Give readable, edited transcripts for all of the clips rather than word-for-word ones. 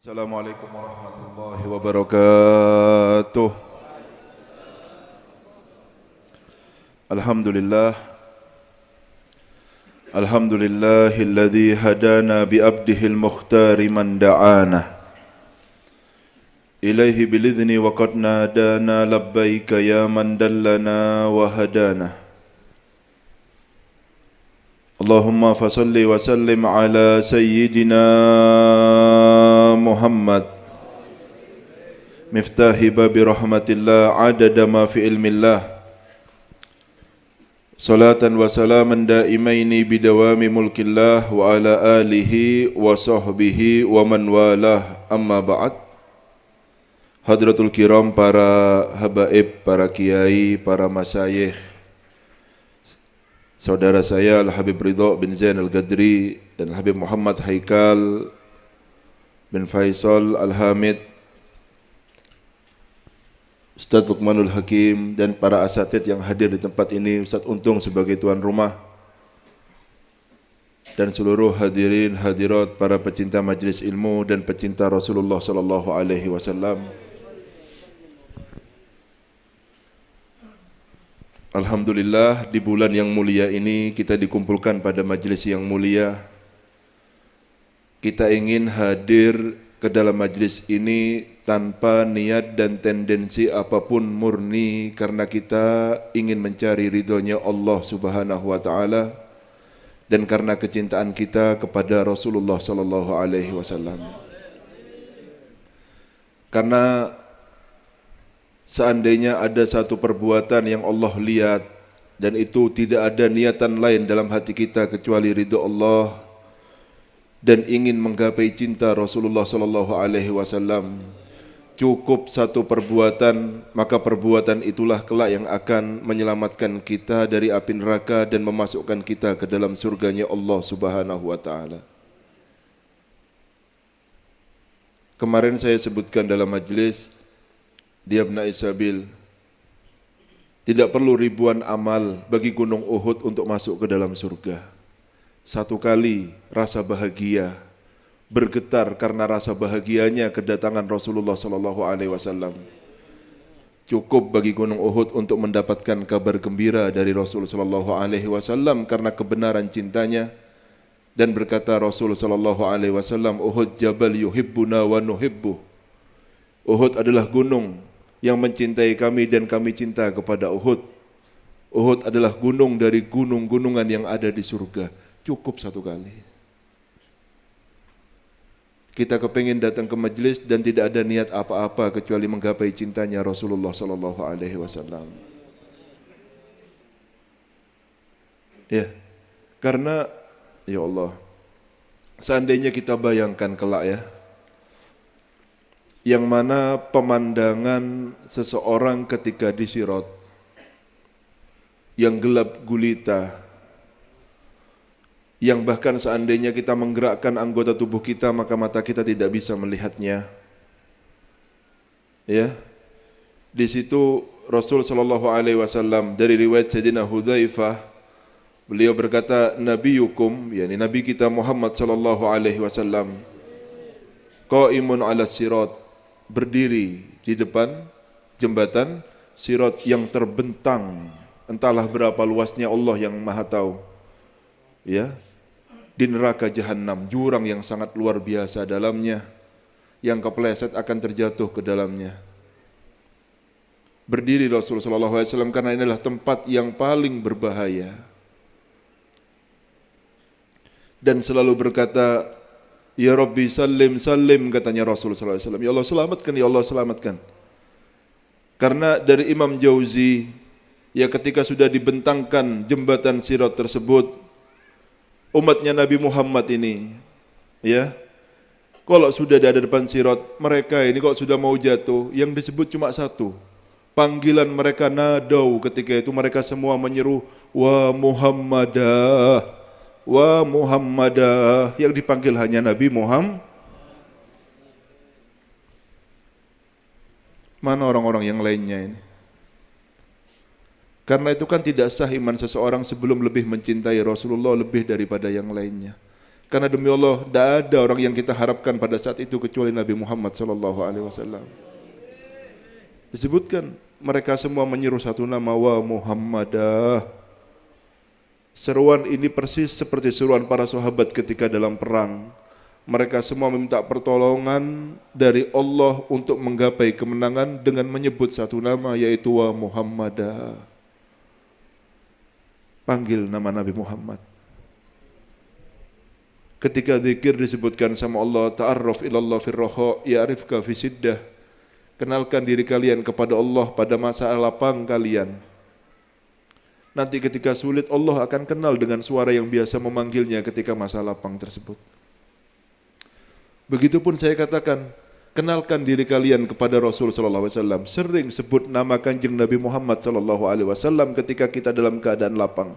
Assalamualaikum warahmatullahi wabarakatuh. Alhamdulillah. Alhamdulillahilladzi hadana bi abdihil mukhtari man da'ana ilaihi bilidhni wa qad nadana labbaika ya man dallana wa hadana. Allahumma fasalli wa sallim ala sayyidina Muhammad miftahi babi rahmatillah adada ma fi ilmillah salatan wa salaman daimaini bidawami mulkillah wa ala alihi wa sahbihi wa man walah amma ba'd. Hadratul kiram, para habaib, para kiai, para masyayikh, saudara saya Al-Habib Ridho bin Zain Al-Gadri dan Habib Muhammad Haikal bin Faisal Al-Hamid, Ustadz Luqmanul Hakim, dan para asatid yang hadir di tempat ini, Ustadz Untung sebagai tuan rumah, dan seluruh hadirin hadirat, para pecinta majlis ilmu dan pecinta Rasulullah sallallahu alaihi wasallam. Alhamdulillah, di bulan yang mulia ini kita dikumpulkan pada majlis yang mulia. Kita ingin hadir ke dalam majlis ini tanpa niat dan tendensi apapun, murni karena kita ingin mencari ridhonya Allah Subhanahu wa taala dan karena kecintaan kita kepada Rasulullah sallallahu alaihi wasallam. Karena seandainya ada satu perbuatan yang Allah lihat dan itu tidak ada niatan lain dalam hati kita kecuali ridho Allah dan ingin menggapai cinta Rasulullah sallallahu alaihi wasallam, cukup satu perbuatan, maka perbuatan itulah kelak yang akan menyelamatkan kita dari api neraka dan memasukkan kita ke dalam surganya Allah Subhanahu wa taala. Kemarin saya sebutkan dalam majlis di Abna'i Sabil, tidak perlu ribuan amal bagi gunung Uhud untuk masuk ke dalam surga. Satu kali rasa bahagia bergetar karena rasa bahagianya kedatangan Rasulullah sallallahu alaihi wasallam. Cukup bagi gunung Uhud untuk mendapatkan kabar gembira dari Rasul sallallahu alaihi wasallam karena kebenaran cintanya, dan berkata Rasul sallallahu alaihi wasallam, Uhud jabal yuhibbuna wa nuhibbu. Uhud adalah gunung yang mencintai kami dan kami cinta kepada Uhud. Uhud adalah gunung dari gunung-gunungan yang ada di surga. Cukup satu kali. Kita kepingin datang ke majlis dan tidak ada niat apa-apa kecuali menggapai cintanya Rasulullah sallallahu alaihi wasallam. Ya, karena ya Allah, seandainya kita bayangkan kelak ya, yang mana pemandangan seseorang ketika di Sirat yang gelap gulita, yang bahkan seandainya kita menggerakkan anggota tubuh kita maka mata kita tidak bisa melihatnya. Ya, di situ Rasul sallallahu alaihi wasallam, dari riwayat Sayyidina Hudzaifah, beliau berkata, Nabiyukum, yakni Nabi kita Muhammad sallallahu alaihi wasallam, qaimun ala sirat, berdiri di depan jembatan Sirat yang terbentang, entahlah berapa luasnya, Allah yang maha tahu. Ya, di neraka jahanam, jurang yang sangat luar biasa dalamnya, yang kepleset akan terjatuh ke dalamnya. Berdiri Rasul sallallahu alaihi wasallam karena inilah tempat yang paling berbahaya. Dan selalu berkata, Ya Rabbi salim salim, katanya Rasul sallallahu alaihi wasallam. Ya Allah selamatkan, ya Allah selamatkan. Karena dari Imam Jauzi, ya ketika sudah dibentangkan jembatan Sirat tersebut, umatnya Nabi Muhammad ini, ya, kalau sudah ada di depan Sirat, mereka ini kalau sudah mau jatuh, yang disebut cuma satu. Panggilan mereka nadau, ketika itu mereka semua menyeru, Wa Muhammadah, Wa Muhammadah, yang dipanggil hanya Nabi Muhammad. Mana orang-orang yang lainnya ini? Karena itu kan tidak sah iman seseorang sebelum lebih mencintai Rasulullah lebih daripada yang lainnya. Karena demi Allah, tidak ada orang yang kita harapkan pada saat itu kecuali Nabi Muhammad sallallahu alaihi wasallam. Disebutkan mereka semua menyeru satu nama, wa Muhammadah. Seruan ini persis seperti seruan para sahabat ketika dalam perang. Mereka semua meminta pertolongan dari Allah untuk menggapai kemenangan dengan menyebut satu nama, yaitu wa Muhammadah. Panggil nama Nabi Muhammad. Ketika zikir disebutkan sama Allah, ta'arraf ilallah firraha ya'rifka fi siddah. Kenalkan diri kalian kepada Allah pada masa lapang kalian. Nanti ketika sulit Allah akan kenal dengan suara yang biasa memanggilnya ketika masa lapang tersebut. Begitupun saya katakan, kenalkan diri kalian kepada Rasul sallallahu alaihi wasallam. Sering sebut nama Kanjeng Nabi Muhammad sallallahu alaihi wasallam ketika kita dalam keadaan lapang.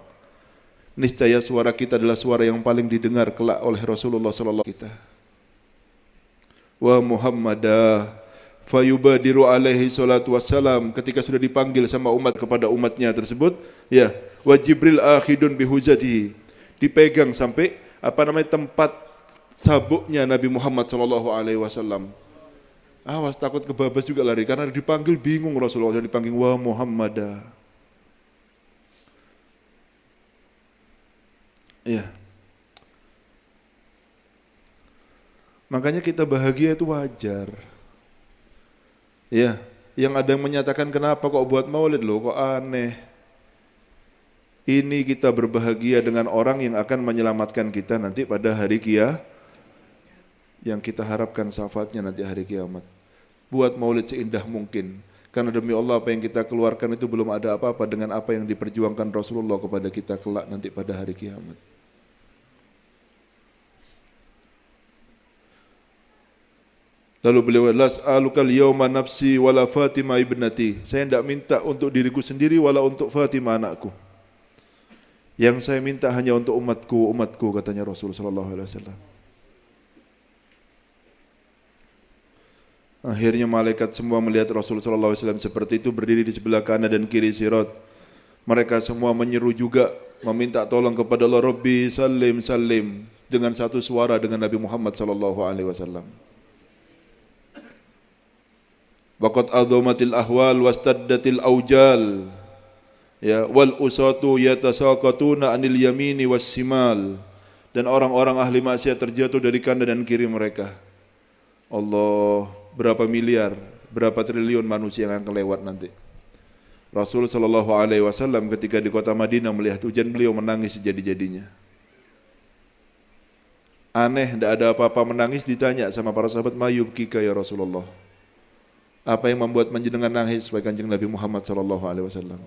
Niscaya suara kita adalah suara yang paling didengar kelak oleh Rasulullah sallallahu alaihi wasallam kita. Wa Muhammadah fayubadiru alaihi salatu wassalam, ketika sudah dipanggil sama umat kepada umatnya tersebut, ya, wa Jibril akhidun bihujatihi, dipegang sampai tempat sabuknya Nabi Muhammad sallallahu alaihi wasallam. Awas, takut kebabas juga lari karena dipanggil bingung Rasulullah, dipanggil wa Muhammadah. Ya. Makanya kita bahagia itu wajar. Ya, yang ada yang menyatakan kenapa kok buat maulid loh, kok aneh. Ini kita berbahagia dengan orang yang akan menyelamatkan kita nanti pada hari kiamat. Yang kita harapkan syafaatnya nanti hari kiamat. Buat maulid seindah mungkin. Karena demi Allah apa yang kita keluarkan itu belum ada apa-apa dengan apa yang diperjuangkan Rasulullah kepada kita kelak nanti pada hari kiamat. Lalu beliau, las'alukal yawma nafsi wala Fatimah ibnati. Saya tidak minta untuk diriku sendiri wala untuk Fatimah anakku. Yang saya minta hanya untuk umatku katanya Rasul sallallahu alaihi wasallam. Akhirnya malaikat semua melihat Rasul sallallahu alaihi wasallam seperti itu berdiri di sebelah kanan dan kiri sirat. Mereka semua menyeru juga meminta tolong kepada Allah, Rabbi salim salim, dengan satu suara dengan Nabi Muhammad sallallahu alaihi wasallam. Waqad adhamatil ahwal wastaddatil aujal, ya, wal usatu yatasaqatuna anil yamini was simal, dan orang-orang ahli maksiat terjatuh dari kanan dan kiri mereka. Allah, berapa miliar, berapa triliun manusia yang akan lewat nanti. Rasul sallallahu alaihi wasallam ketika di kota Madinah melihat hujan, beliau menangis sejadi-jadinya. Aneh, tidak ada apa-apa menangis. Ditanya sama para sahabat, mayubkika ya Rasulullah, apa yang membuat panjenengan nangis sebagai Kanjeng Nabi Muhammad sallallahu alaihi wasallam?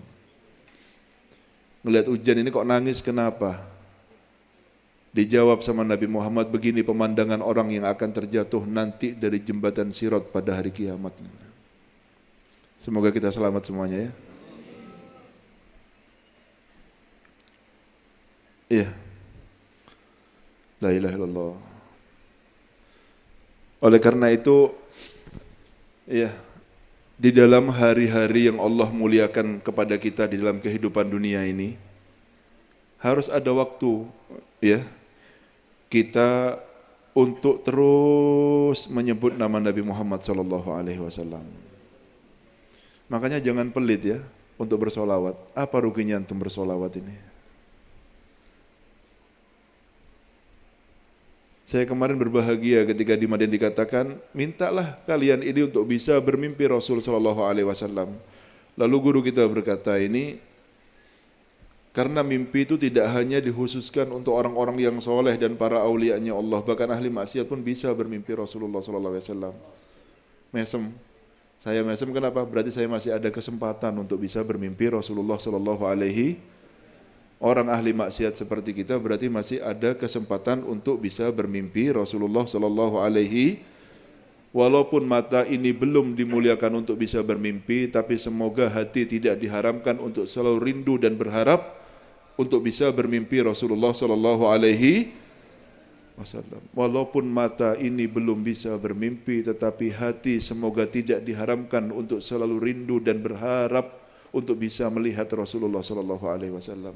Melihat hujan ini kok nangis, kenapa? Dijawab sama Nabi Muhammad, begini pemandangan orang yang akan terjatuh nanti dari jembatan Sirat pada hari kiamat. Semoga kita selamat semuanya ya. Iya. La ilaha illallah. Oleh karena itu, ya, di dalam hari-hari yang Allah muliakan kepada kita di dalam kehidupan dunia ini, harus ada waktu, ya, kita untuk terus menyebut nama Nabi Muhammad sallallahu alaihi wasallam. Makanya jangan pelit ya untuk bersolawat. Apa ruginya antum bersolawat ini? Saya kemarin berbahagia ketika di Madinah dikatakan, mintalah kalian ini untuk bisa bermimpi Rasul sallallahu alaihi wasallam. Lalu guru kita berkata ini, karena mimpi itu tidak hanya dikhususkan untuk orang-orang yang soleh dan para aulianya Allah, bahkan ahli maksiat pun bisa bermimpi Rasulullah sallallahu alaihi wasallam. Mesem, saya mesem kenapa? Berarti saya masih ada kesempatan untuk bisa bermimpi Rasulullah sallallahu alaihi wasallam. Orang ahli maksiat seperti kita berarti masih ada kesempatan untuk bisa bermimpi Rasulullah sallallahu alaihi. Walaupun mata ini belum dimuliakan untuk bisa bermimpi, tapi semoga hati tidak diharamkan untuk selalu rindu dan berharap untuk bisa bermimpi Rasulullah sallallahu alaihi wasallam. Walaupun mata ini belum bisa bermimpi, tetapi hati semoga tidak diharamkan untuk selalu rindu dan berharap untuk bisa melihat Rasulullah sallallahu alaihi wasallam.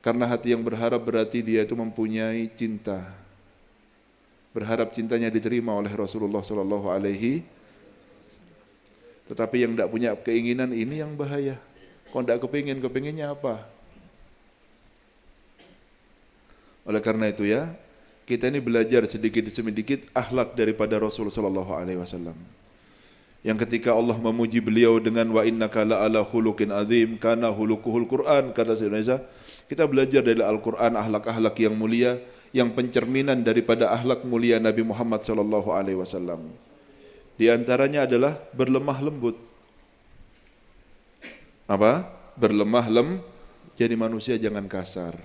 Karena hati yang berharap berarti dia itu mempunyai cinta. Berharap cintanya diterima oleh Rasulullah sallallahu alaihi. Tetapi yang tidak punya keinginan ini yang bahaya. Kalau tidak kepinginnya apa? Oleh karena itu ya, kita ini belajar sedikit demi sedikit akhlak daripada Rasul sallallahu alaihi wasallam. Yang ketika Allah memuji beliau dengan wa innaka la'ala khuluqin azim, kana khuluquhul Quran, kata Sayyidina, kita belajar dari Al-Quran akhlak-akhlak yang mulia, yang pencerminan daripada akhlak mulia Nabi Muhammad sallallahu alaihi wasallam. Di antaranya adalah berlemah lembut. Apa? Berlemah jadi manusia jangan kasar.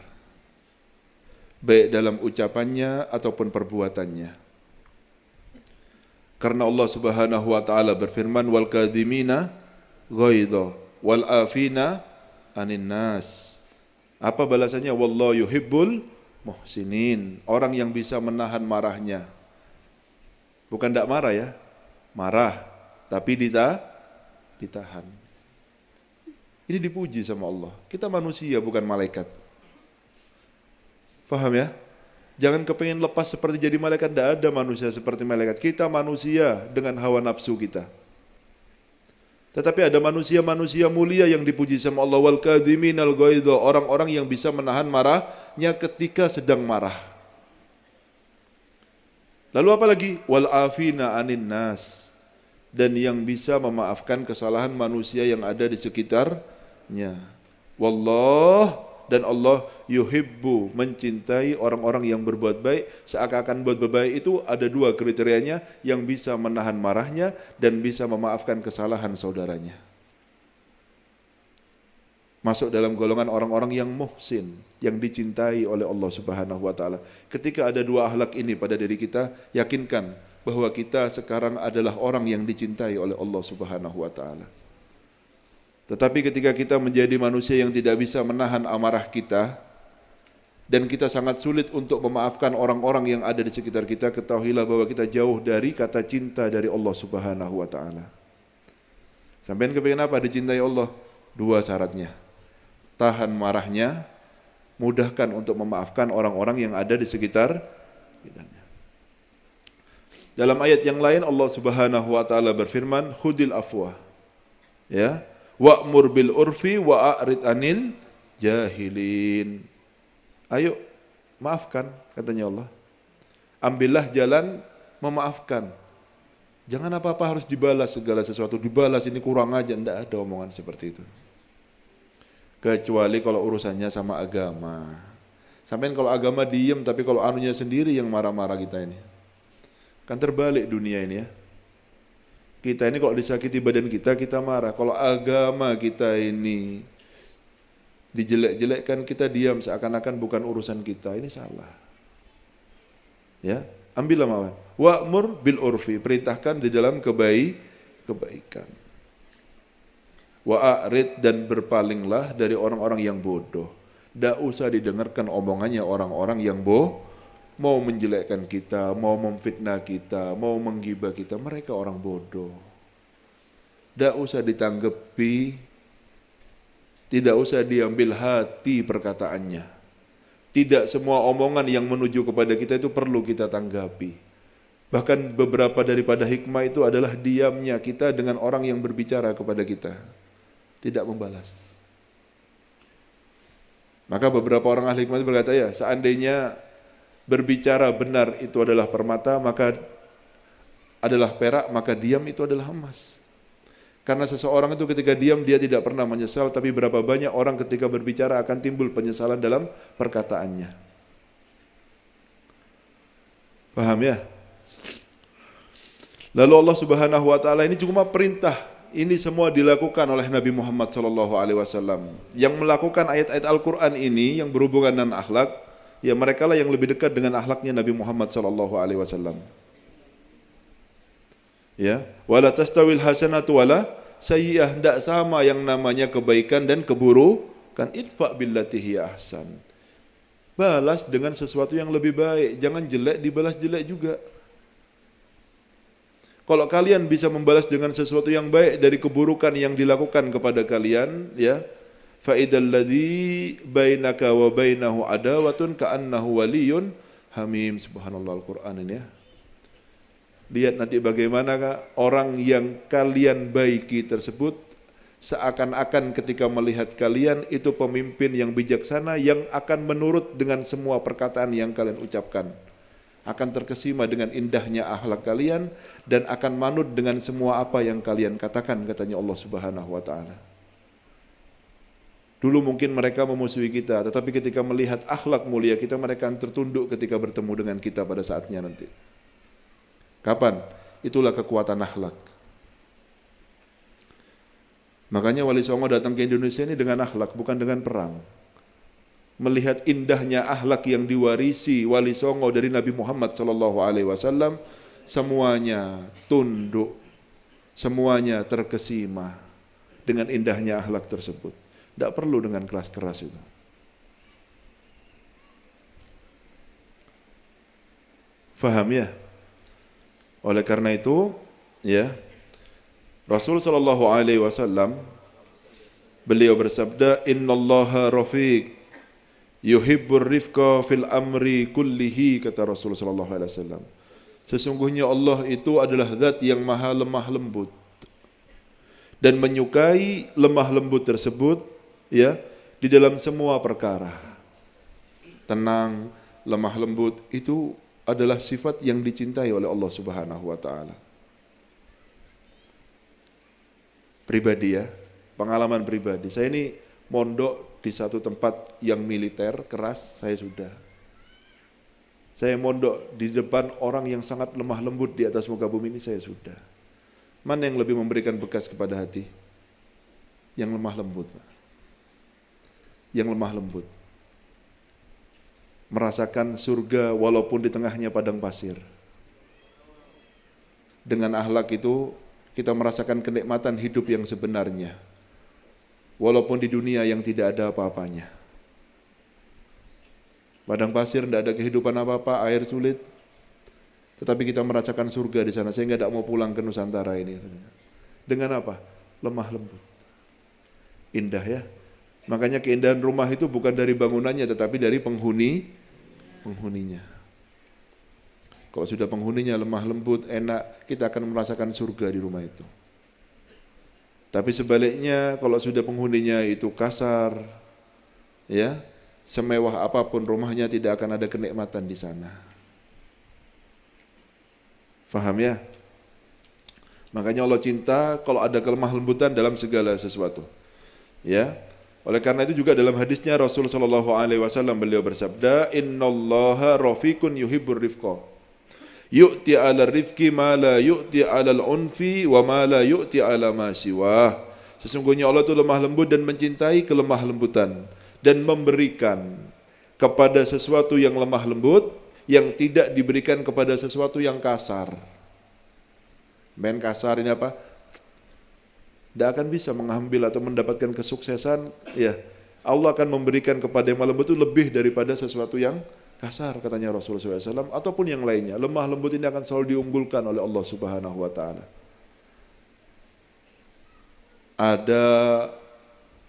Baik dalam ucapannya ataupun perbuatannya. Karena Allah Subhanahu wa taala berfirman wal kadhimina ghaidha wal afina anin nas. Apa balasannya? Wallahu yuhibbul muhsinin. Orang yang bisa menahan marahnya. Bukan tidak marah ya. Marah, tapi ditahan. Ini dipuji sama Allah. Kita manusia bukan malaikat. Faham ya? Jangan kepingin lepas seperti jadi malaikat. Tidak ada manusia seperti malaikat. Kita manusia dengan hawa nafsu kita. Tetapi ada manusia-manusia mulia yang dipuji sama Allah. Wal kadhiminal ghaidha, orang-orang yang bisa menahan marahnya ketika sedang marah. Lalu apa lagi? Wal afina anin nas, dan yang bisa memaafkan kesalahan manusia yang ada di sekitarnya. Wallah, dan Allah yuhibbu, mencintai orang-orang yang berbuat baik. Seakan-akan berbuat baik itu ada dua kriterianya, yang bisa menahan marahnya dan bisa memaafkan kesalahan saudaranya. Masuk dalam golongan orang-orang yang muhsin, yang dicintai oleh Allah Subhanahu wa taala. Ketika ada dua akhlak ini pada diri kita, yakinkan bahwa kita sekarang adalah orang yang dicintai oleh Allah Subhanahu wa taala. Tetapi ketika kita menjadi manusia yang tidak bisa menahan amarah kita, dan kita sangat sulit untuk memaafkan orang-orang yang ada di sekitar kita, ketahuilah bahwa kita jauh dari kata cinta dari Allah Subhanahu wa taala. Sampean kepingin apa dicintai Allah? Dua syaratnya. Tahan marahnya, mudahkan untuk memaafkan orang-orang yang ada di sekitar kita. Dalam ayat yang lain Allah Subhanahu wa taala berfirman, khudil afwa. Ya, wa'mur bil urfi wa'rid anil jahilin. Ayo maafkan, katanya Allah. Ambillah jalan memaafkan. Jangan apa-apa harus dibalas segala sesuatu, dibalas ini kurang aja, enggak ada omongan seperti itu. Kecuali kalau urusannya sama agama. Sampai kalau agama diem, tapi kalau anunya sendiri yang marah-marah kita ini. Kan terbalik dunia ini ya. Kita ini kalau disakiti badan kita, kita marah. Kalau agama kita ini dijelek-jelekkan, kita diam seakan-akan bukan urusan kita. Ini salah. Ya, ambillah mawar. Wa'mur bil urfi, perintahkan di dalam kebaikan. Wa'rid, dan berpalinglah dari orang-orang yang bodoh. Tidak usah didengarkan omongannya orang-orang yang mau menjelekkan kita, mau memfitnah kita, mau menggibah kita. Mereka orang bodoh. Tidak usah ditanggapi, tidak usah diambil hati perkataannya. Tidak semua omongan yang menuju kepada kita itu perlu kita tanggapi. Bahkan beberapa daripada hikmah itu adalah diamnya kita dengan orang yang berbicara kepada kita. Tidak membalas. Maka beberapa orang ahli hikmah itu berkata, ya, seandainya berbicara benar itu adalah permata, maka adalah perak, maka diam itu adalah emas. Karena seseorang itu ketika diam dia tidak pernah menyesal, tapi berapa banyak orang ketika berbicara akan timbul penyesalan dalam perkataannya. Paham ya? Lalu Allah Subhanahu wa taala ini cuma perintah. Ini semua dilakukan oleh Nabi Muhammad sallallahu alaihi wasallam. Yang melakukan ayat-ayat Al-Qur'an ini yang berhubungan dengan akhlak, ya mereka lah yang lebih dekat dengan akhlaknya Nabi Muhammad sallallahu alaihi wasallam. Ya, wala tastawil hasanatu wala sayyi'ah, tidak sama yang namanya kebaikan dan keburukan. Idfa billati hiya ahsan. Balas dengan sesuatu yang lebih baik, jangan jelek dibalas jelek juga. Kalau kalian bisa membalas dengan sesuatu yang baik dari keburukan yang dilakukan kepada kalian, ya, fa idzal ladzi bainaka wa bainahu adawatun ka'annahu waliyyun hamim. Subhanallah, Al-Qur'an ini ya. Lihat nanti bagaimana orang yang kalian baiki tersebut seakan-akan ketika melihat kalian itu pemimpin yang bijaksana yang akan menurut dengan semua perkataan yang kalian ucapkan. Akan terkesima dengan indahnya akhlak kalian dan akan manut dengan semua apa yang kalian katakan, katanya Allah Subhanahu wa taala. Dulu mungkin mereka memusuhi kita, tetapi ketika melihat akhlak mulia kita, mereka akan tertunduk ketika bertemu dengan kita pada saatnya nanti. Kapan? Itulah kekuatan akhlak. Makanya Wali Songo datang ke Indonesia ini dengan akhlak, bukan dengan perang. Melihat indahnya akhlak yang diwarisi Wali Songo dari Nabi Muhammad SAW, semuanya tunduk, semuanya terkesima dengan indahnya akhlak tersebut. Tidak perlu dengan keras-keras itu. Faham ya? Oleh karena itu, ya, Rasul SAW beliau bersabda, Innallaha rafiq yuhibbur rifqa fil amri kullihi, kata Rasul SAW. Sesungguhnya Allah itu adalah zat yang maha lemah lembut dan menyukai lemah lembut tersebut, ya, di dalam semua perkara. Tenang, lemah lembut itu adalah sifat yang dicintai oleh Allah Subhanahu wa taala. Pribadi ya, pengalaman pribadi. Saya ini mondok di satu tempat yang militer, keras, saya sudah. Saya mondok di depan orang yang sangat lemah lembut di atas muka bumi ini, saya sudah. Mana yang lebih memberikan bekas kepada hati? Yang lemah lembut. Yang lemah lembut. Merasakan surga walaupun di tengahnya padang pasir. Dengan akhlak itu kita merasakan kenikmatan hidup yang sebenarnya. Walaupun di dunia yang tidak ada apa-apanya. Padang pasir tidak ada kehidupan apa-apa, air sulit. Tetapi kita merasakan surga di sana sehingga tidak mau pulang ke Nusantara ini. Dengan apa? Lemah lembut. Indah ya. Makanya keindahan rumah itu bukan dari bangunannya tetapi dari penghuninya. Kalau sudah penghuninya lemah lembut, enak, kita akan merasakan surga di rumah itu. Tapi sebaliknya kalau sudah penghuninya itu kasar, ya, semewah apapun rumahnya tidak akan ada kenikmatan di sana. Faham ya? Makanya Allah cinta kalau ada kelemah lembutan dalam segala sesuatu. Ya. Oleh karena itu juga dalam hadisnya Rasul sallallahu alaihi wasallam beliau bersabda, "Innallaha rafiqun yuhibbur rifqa. Yu'ti 'ala rifqi ma la yu'ti 'ala al-unfi wa ma la yu'ti 'ala ma siwah." Sesungguhnya Allah itu lemah lembut dan mencintai kelemah lembutan dan memberikan kepada sesuatu yang lemah lembut yang tidak diberikan kepada sesuatu yang kasar. Main kasar ini apa? Tidak akan bisa mengambil atau mendapatkan kesuksesan, ya. Allah akan memberikan kepada yang lemah lembut itu lebih daripada sesuatu yang kasar, katanya Rasulullah SAW, ataupun yang lainnya. Lemah lembut ini akan selalu diunggulkan oleh Allah Subhanahu wa taala. Ada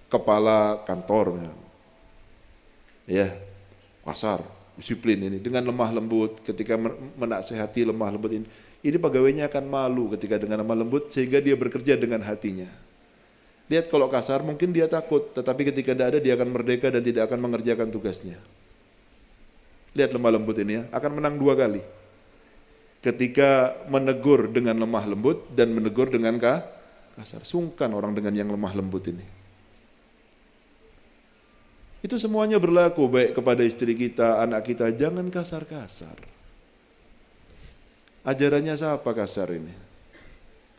kepala kantor, ya, kasar, disiplin ini, dengan lemah lembut ketika menasehati lemah lembut ini pegawainya akan malu ketika dengan lemah lembut sehingga dia bekerja dengan hatinya. Lihat kalau kasar mungkin dia takut, tetapi ketika tidak ada dia akan merdeka dan tidak akan mengerjakan tugasnya. Lihat lemah lembut ini ya, akan menang 2 kali. Ketika menegur dengan lemah lembut dan menegur dengan kasar. Sungkan orang dengan yang lemah lembut ini. Itu semuanya berlaku baik kepada istri kita, anak kita, jangan kasar-kasar. Ajarannya siapa kasar ini?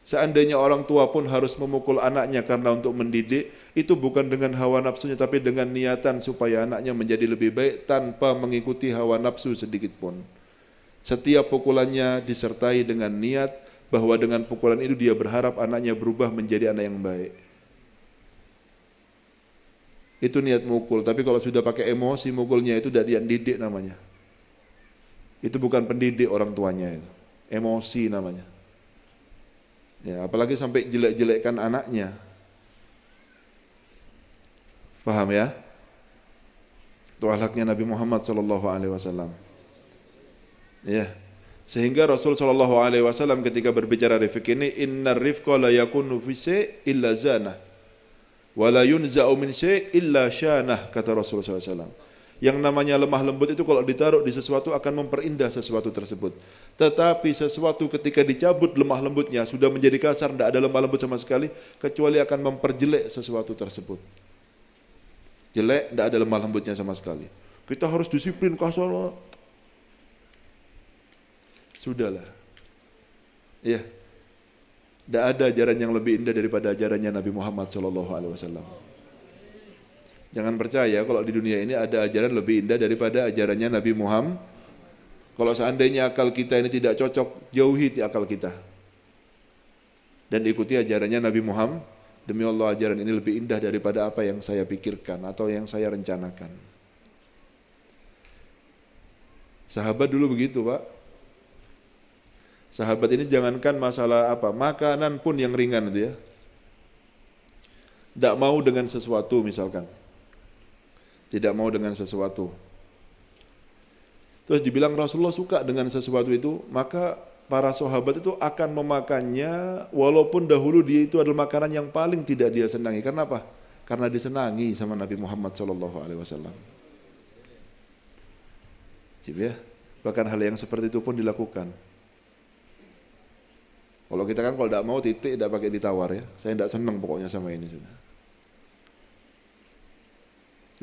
Seandainya orang tua pun harus memukul anaknya karena untuk mendidik, itu bukan dengan hawa nafsunya tapi dengan niatan supaya anaknya menjadi lebih baik tanpa mengikuti hawa nafsu sedikit pun. Setiap pukulannya disertai dengan niat bahwa dengan pukulan itu dia berharap anaknya berubah menjadi anak yang baik. Itu niat mukul, tapi kalau sudah pakai emosi mukulnya itu tidak dididik namanya. Itu bukan pendidik orang tuanya itu. Emosi namanya. Ya, apalagi sampai jelek-jelekkan anaknya. Paham ya? Itu akhlaknya Nabi Muhammad sallallahu alaihi wasallam. Ya. Sehingga Rasul sallallahu alaihi wasallam ketika berbicara rifq ini, innar rifqa la yakunu fi syai' illa zanah wa la yunza'u min syai' illa syanah, kata Rasul sallallahu alaihi wasallam. Yang namanya lemah lembut itu kalau ditaruh di sesuatu akan memperindah sesuatu tersebut. Tetapi sesuatu ketika dicabut lemah lembutnya sudah menjadi kasar, tidak ada lemah lembut sama sekali, kecuali akan memperjelek sesuatu tersebut. Jelek, tidak ada lemah lembutnya sama sekali. Kita harus disiplin, kasar. Sudahlah. Ya. Tidak ada ajaran yang lebih indah daripada ajarannya Nabi Muhammad SAW. Jangan percaya kalau di dunia ini ada ajaran lebih indah daripada ajarannya Nabi Muhammad. Kalau seandainya akal kita ini tidak cocok, jauhi akal kita. Dan ikuti ajarannya Nabi Muhammad. Demi Allah, ajaran ini lebih indah daripada apa yang saya pikirkan atau yang saya rencanakan. Sahabat dulu begitu, Pak. Sahabat ini jangankan masalah apa, makanan pun yang ringan itu ya. Tidak mau dengan sesuatu misalkan. Tidak mau dengan sesuatu. Terus dibilang Rasulullah suka dengan sesuatu itu, maka para sahabat itu akan memakannya walaupun dahulu dia itu adalah makanan yang paling tidak dia senangi. Karena apa? Karena disenangi sama Nabi Muhammad SAW. Ya, bahkan hal yang seperti itu pun dilakukan. Kalau kita kan kalau tidak mau titik, tidak pakai ditawar ya. Saya tidak senang pokoknya sama ini sudah.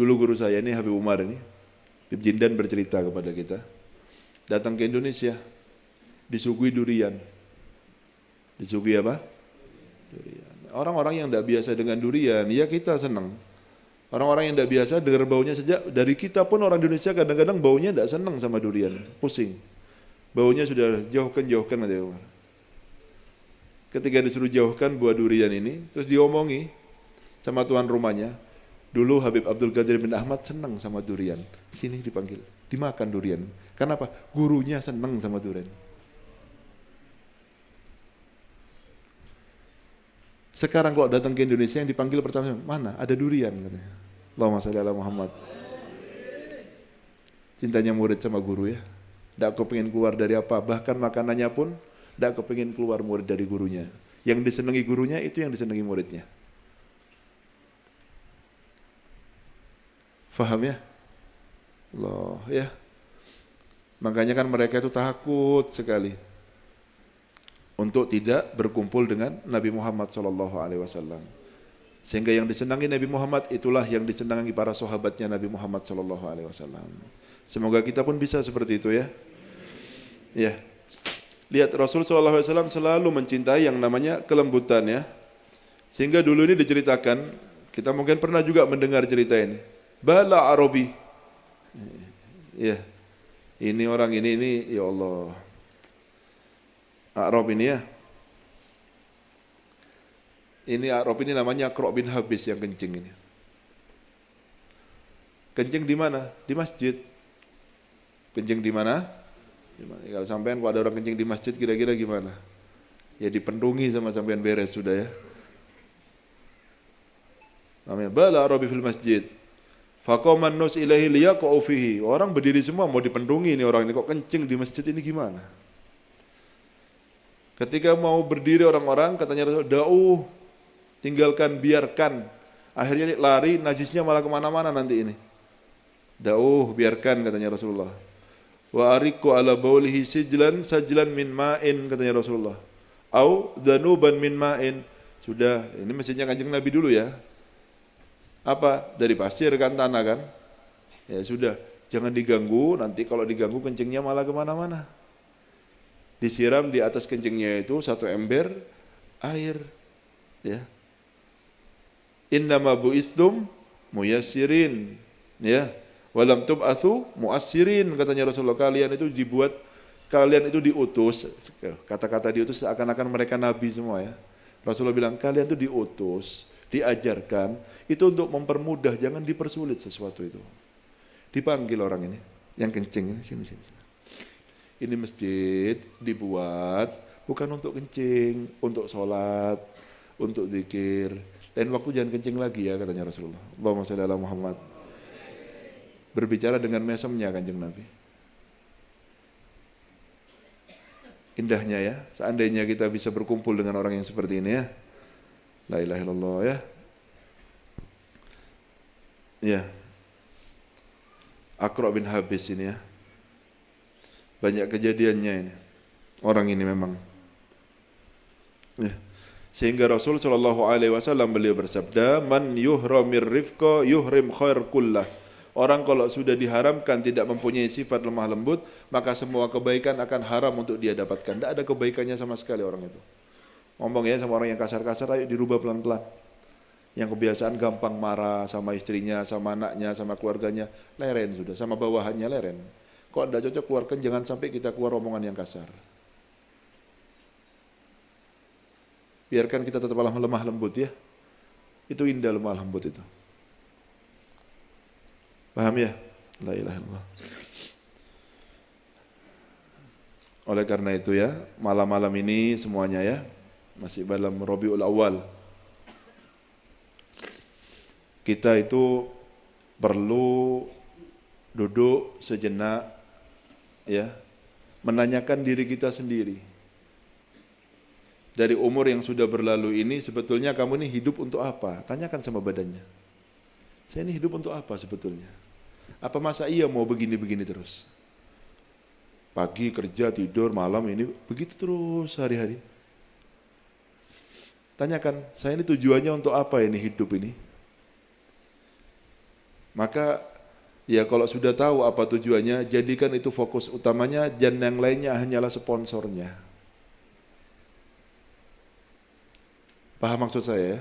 Dulu guru saya ini Habib Umar ini, Habib Jindan bercerita kepada kita, datang ke Indonesia, disuguhi durian. Disuguhi apa? Durian. Orang-orang yang tidak biasa dengan durian, ya kita senang. Orang-orang yang tidak biasa dengar baunya sejak dari kita pun orang Indonesia kadang-kadang baunya tidak senang sama durian, pusing. Baunya sudah jauhkan kata Umar. Ketika disuruh jauhkan buah durian ini, terus diomongi sama tuan rumahnya. Dulu Habib Abdul Qadir bin Ahmad senang sama durian. Sini dipanggil, dimakan durian. Karena apa? Gurunya senang sama durian. Sekarang kalau datang ke Indonesia yang dipanggil pertama, mana? Ada durian katanya. Allahumma shalli ala Muhammad. Cintanya murid sama guru ya. Tidak kepingin keluar dari apa, bahkan makanannya pun tidak kepingin keluar murid dari gurunya. Yang disenangi gurunya itu yang disenangi muridnya. Faham ya? Allah ya. Makanya kan mereka itu takut sekali untuk tidak berkumpul dengan Nabi Muhammad SAW. Sehingga yang disenangi Nabi Muhammad itulah yang disenangi para sahabatnya Nabi Muhammad SAW. Semoga kita pun bisa seperti itu ya. Ya. Lihat Rasul SAW selalu mencintai yang namanya kelembutan ya. Sehingga dulu ini diceritakan, kita mungkin pernah juga mendengar cerita ini. Bala Arabi. Ya. Ini orang ini ya Allah. Arab ini ya. Ini Arab ini namanya Aqra' bin Habis yang kencing ini. Kencing di mana? Di masjid. Kencing di mana? Kalau sampean kalau ada orang kencing di masjid kira-kira gimana? Ya dipendungi sama sampean beres sudah ya. Namanya bala Arabi fil masjid. Faqaman nus ilaihi liyaqa'u fihi. Orang berdiri semua mau dipendungi ini orang ini kok kencing di masjid ini gimana? Ketika mau berdiri orang-orang katanya Rasul, "Da'u, tinggalkan, biarkan." Akhirnya lari, najisnya malah kemana-mana nanti ini. "Da'u, biarkan," katanya Rasulullah. "Wa ariqu ala baulihi sajlan min ma'in," katanya Rasulullah. "Au danuban min ma'in." Sudah, ini masjidnya Kanjeng Nabi dulu ya. Apa? Dari pasir kan, tanah kan? Ya sudah, jangan diganggu, nanti kalau diganggu kencingnya malah kemana-mana. Disiram di atas kencingnya itu satu ember air. Ya. Innama bu'istum muyassirin. Ya. Walam tub'atsu mu'assirin, katanya Rasulullah. Kalian itu diutus. Kata-kata diutus seakan-akan mereka nabi semua ya. Rasulullah bilang, kalian itu diutus, diajarkan itu untuk mempermudah, jangan dipersulit sesuatu itu. Dipanggil orang ini yang kencing ini, sini. Ini masjid dibuat bukan untuk kencing, untuk sholat, untuk zikir. Lain waktu jangan kencing lagi ya, katanya Rasulullah. Allahumma sholli ala Muhammad. Berbicara dengan mesemnya Kanjeng Nabi. Indahnya ya, seandainya kita bisa berkumpul dengan orang yang seperti ini ya. La ilaha illallah ya. Ya. Aqra bin Habis ini ya. Banyak kejadiannya ini. Orang ini memang. Ya. Sehingga Rasul sallallahu alaihi wasallam beliau bersabda, "Man yuhramir rifqa yuhrim khair kullah." Orang kalau sudah diharamkan tidak mempunyai sifat lemah lembut, maka semua kebaikan akan haram untuk dia dapatkan. Tidak ada kebaikannya sama sekali orang itu. Ngomong ya sama orang yang kasar-kasar, ayo dirubah pelan-pelan. Yang kebiasaan gampang marah sama istrinya, sama anaknya, sama keluarganya, leren sudah. Sama bawahannya leren. Kalau tidak cocok keluarkan, jangan sampai kita keluar omongan yang kasar. Biarkan kita tetap lemah lembut ya. Itu indah lemah lembut itu. Paham ya? La ilaha illallah. Oleh karena itu ya, malam-malam ini semuanya ya, masih dalam Rabiul Awal. Kita itu perlu duduk sejenak ya, menanyakan diri kita sendiri. Dari umur yang sudah berlalu ini, sebetulnya kamu ini hidup untuk apa? Tanyakan sama badannya. Saya ini hidup untuk apa sebetulnya? Apa masa iya mau begini-begini terus? Pagi kerja, tidur, malam ini begitu terus hari-hari. Tanyakan, saya ini tujuannya untuk apa ini hidup ini? Maka ya kalau sudah tahu apa tujuannya, jadikan itu fokus utamanya, dan yang lainnya hanyalah sponsornya. Paham maksud saya ya?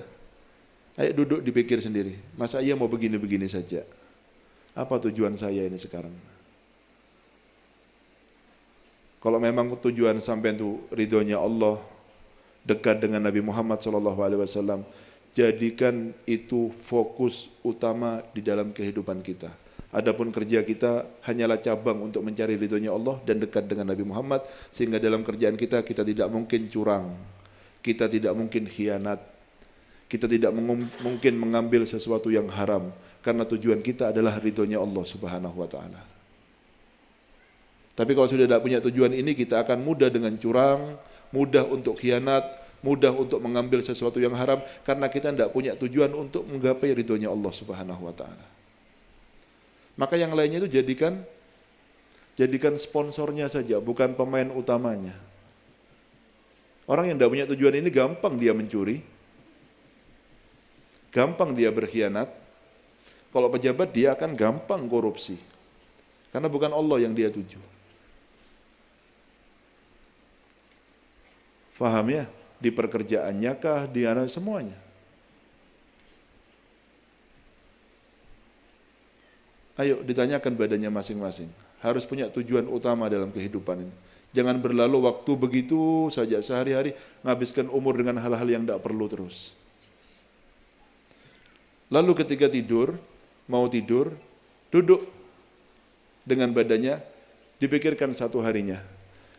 Ayo duduk dipikir sendiri, masa iya mau begini-begini saja? Apa tujuan saya ini sekarang? Kalau memang tujuan sampai itu ridhonya Allah, dekat dengan Nabi Muhammad SAW, jadikan itu fokus utama di dalam kehidupan kita. Adapun kerja kita hanyalah cabang untuk mencari ridhonya Allah dan dekat dengan Nabi Muhammad, sehingga dalam kerjaan kita tidak mungkin curang, kita tidak mungkin khianat, kita tidak mungkin mengambil sesuatu yang haram, karena tujuan kita adalah ridhonya Allah Subhanahu wa ta'ala. Tapi kalau sudah tidak punya tujuan ini, kita akan mudah dengan curang, mudah untuk khianat, mudah untuk mengambil sesuatu yang haram, karena kita tidak punya tujuan untuk menggapai ridhonya Allah Subhanahu wa ta'ala. Maka yang lainnya itu jadikan sponsornya saja, bukan pemain utamanya. Orang yang tidak punya tujuan ini gampang dia mencuri, gampang dia berkhianat. Kalau pejabat dia akan gampang korupsi, karena bukan Allah yang dia tuju. Faham ya? Di pekerjaannya kah, di anak semuanya. Ayo ditanyakan badannya masing-masing. Harus punya tujuan utama dalam kehidupan ini. Jangan berlalu waktu begitu saja sehari-hari, menghabiskan umur dengan hal-hal yang tidak perlu terus. Lalu ketika tidur, mau tidur, duduk dengan badannya, dipikirkan satu harinya.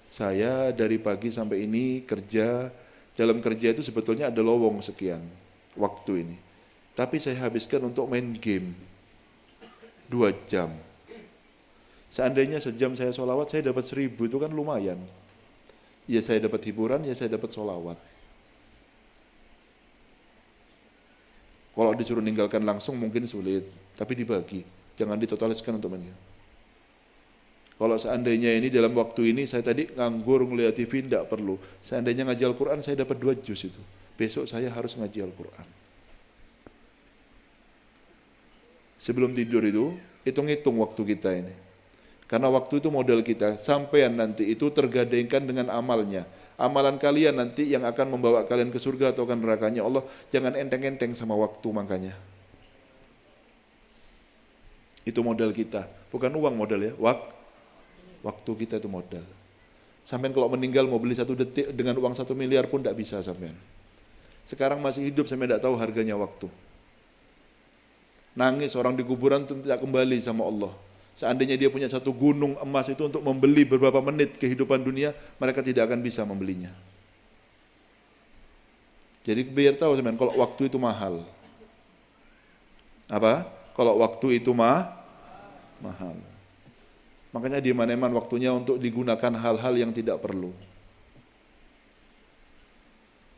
Saya dari pagi sampai ini kerja, dalam kerja itu sebetulnya ada lowong sekian waktu ini. Tapi saya habiskan untuk main game 2 jam. Seandainya sejam saya sholawat, saya dapat 1000, itu kan lumayan. Ya saya dapat hiburan, ya saya dapat sholawat. Kalau disuruh ninggalkan langsung mungkin sulit, tapi dibagi, jangan ditotaliskan untuk main game. Kalau seandainya ini dalam waktu ini, saya tadi nganggur ngeliat TV, tidak perlu. Seandainya ngaji Al-Quran, saya dapat 2 juz itu. Besok saya harus ngaji Al-Quran. Sebelum tidur itu, hitung-hitung waktu kita ini. Karena waktu itu modal kita, sampean nanti itu tergadaikan dengan amalnya. Amalan kalian nanti yang akan membawa kalian ke surga atau ke nerakanya Allah, jangan enteng-enteng sama waktu makanya. Itu modal kita, bukan uang modal ya, waktu kita itu modal. Sampean kalau meninggal mau beli 1 detik dengan uang 1 miliar pun tidak bisa sampean. Sekarang masih hidup sampean tidak tahu harganya waktu. Nangis orang di kuburan tidak kembali sama Allah. Seandainya dia punya 1 gunung emas itu untuk membeli beberapa menit kehidupan dunia, mereka tidak akan bisa membelinya. Jadi biar tahu teman, kalau waktu itu mahal. Apa? Kalau waktu itu mahal. Makanya di mana-mana waktunya untuk digunakan hal-hal yang tidak perlu.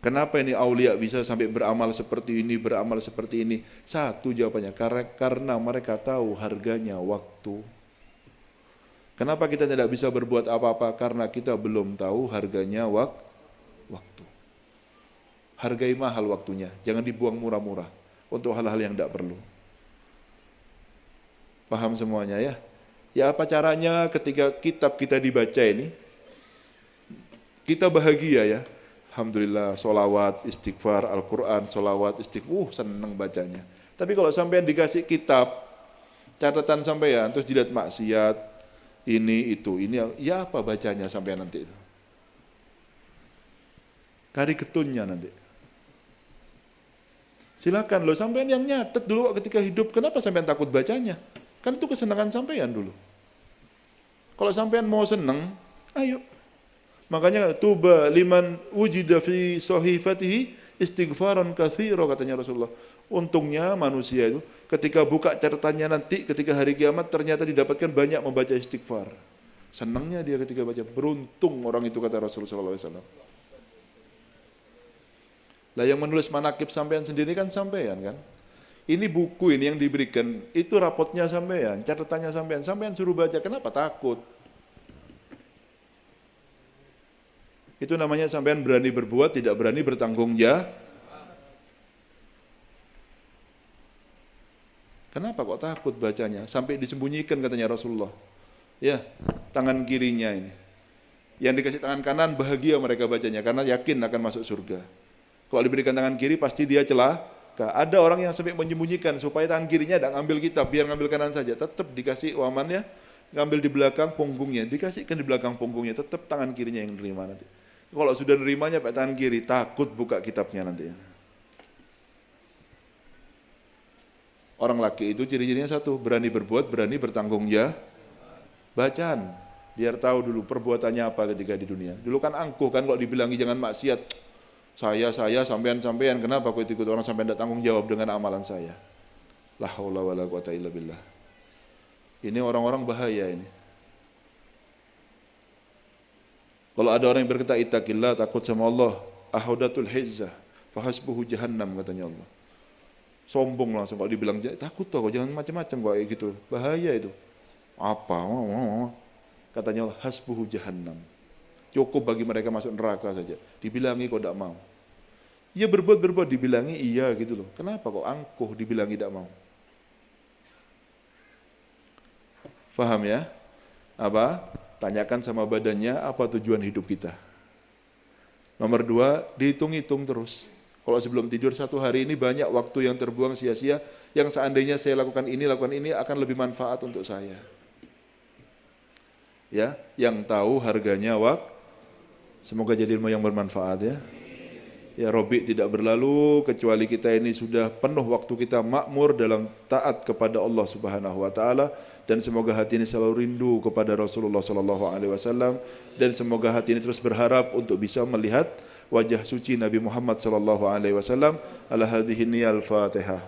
Kenapa ini aulia bisa sampai beramal seperti ini, beramal seperti ini? Satu jawabannya, karena mereka tahu harganya waktu. Kenapa kita tidak bisa berbuat apa-apa? Karena kita belum tahu harganya waktu. Hargai mahal waktunya, jangan dibuang murah-murah untuk hal-hal yang tidak perlu. Paham semuanya ya? Ya apa caranya ketika kitab kita dibaca ini, kita bahagia ya. Alhamdulillah, solawat, istighfar, Al-Quran, solawat, istighfar, senang bacanya. Tapi kalau sampean dikasih kitab, catatan sampean, terus dilihat maksiat, ini, ya apa bacanya sampean nanti itu? Kari ketunnya nanti. Silakan loh, sampean yang nyatet dulu ketika hidup, kenapa sampean takut bacanya? Kan itu kesenangan sampean dulu. Kalau sampean mau senang, ayo. Makanya tuba liman wujida fi sahifatihi istighfaran katsira katanya Rasulullah. Untungnya manusia itu ketika buka catatannya nanti ketika hari kiamat ternyata didapatkan banyak membaca istighfar. Senangnya dia ketika baca, beruntung orang itu kata Rasulullah SAW. Lah yang menulis manakib sampean sendiri kan sampean kan. Ini buku ini yang diberikan, itu rapotnya sampean, catatannya sampean. Sampean suruh baca, kenapa takut? Itu namanya sampean berani berbuat, tidak berani bertanggung jawab. Kenapa kok takut bacanya? Sampai disembunyikan katanya Rasulullah. Ya, tangan kirinya ini. Yang dikasih tangan kanan bahagia mereka bacanya, karena yakin akan masuk surga. Kalau diberikan tangan kiri pasti dia celaka. Ada orang yang sampai menyembunyikan supaya tangan kirinya tidak ngambil kitab, biar ngambil kanan saja. Tetap dikasih wamannya, ngambil di belakang punggungnya, dikasihkan di belakang punggungnya, tetap tangan kirinya yang nerima nanti. Kalau sudah nerimanya pakai tangan kiri, takut buka kitabnya nanti. Orang laki itu ciri-cirinya satu, berani berbuat, berani bertanggung jawab. Bacaan, biar tahu dulu perbuatannya apa ketika di dunia. Dulu kan angkuh kan kalau dibilangi jangan maksiat. Saya, sampean, kenapa kok ikut orang sampean tidak tanggung jawab dengan amalan saya? La haula wala quwata illa billah. Ini orang-orang bahaya ini. Kalau ada orang yang berkata ittaqillah, takut sama Allah, ahaudatul hizzah, fahasbuhu jahannam katanya Allah. Sombong langsung kalau dibilang takut kok, jangan macam-macam kok kayak gitu. Bahaya itu. Apa? Katanya Allah, hasbuhu jahannam. Cukup bagi mereka masuk neraka saja. Dibilangi kok tidak mau. Ya berbuat dibilangi iya gitu loh. Kenapa kok angkuh dibilangi tidak mau? Faham ya? Apa? Tanyakan sama badannya apa tujuan hidup kita. Nomor 2, dihitung-hitung terus. Kalau sebelum tidur satu hari ini banyak waktu yang terbuang sia-sia, yang seandainya saya lakukan ini akan lebih manfaat untuk saya. Ya, yang tahu harganya waktu. Semoga jadi ilmu yang bermanfaat ya. Ya Robi tidak berlalu kecuali kita ini sudah penuh waktu kita makmur dalam taat kepada Allah Subhanahu wa taala, dan semoga hati ini selalu rindu kepada Rasulullah sallallahu alaihi wasallam, dan semoga hati ini terus berharap untuk bisa melihat wajah suci Nabi Muhammad sallallahu alaihi wasallam. Ala hadhihi niyal Fatihah.